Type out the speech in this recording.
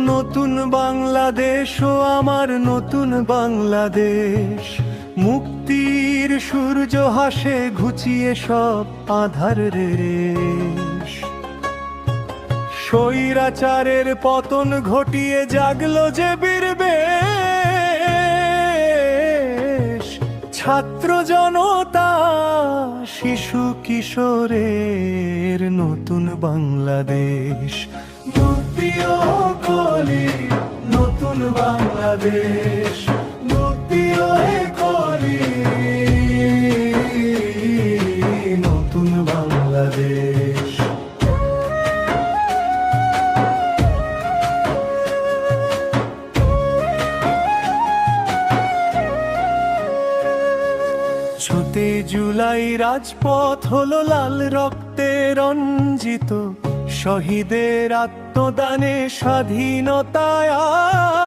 নতুন বাংলাদেশ ও আমার নতুন বাংলাদেশ, মুক্তির সূর্য হাসে ঘুচিয়ে সব আঁধার রেশ। স্বৈরাচারের পতন ঘটিয়ে জাগলো যে বীরবেশ, ছাত্র জনতা শিশু কিশোরের নতুন বাংলাদেশ। মুক্তি ও কলি নতুন বাংলাদেশ, মুক্তি ও কলি নতুন বাংলাদেশ। ছুটে জুলাই রাজপথ হলো লাল রক্তে রঞ্জিত, শহীদের আত্মদানে স্বাধীনতায়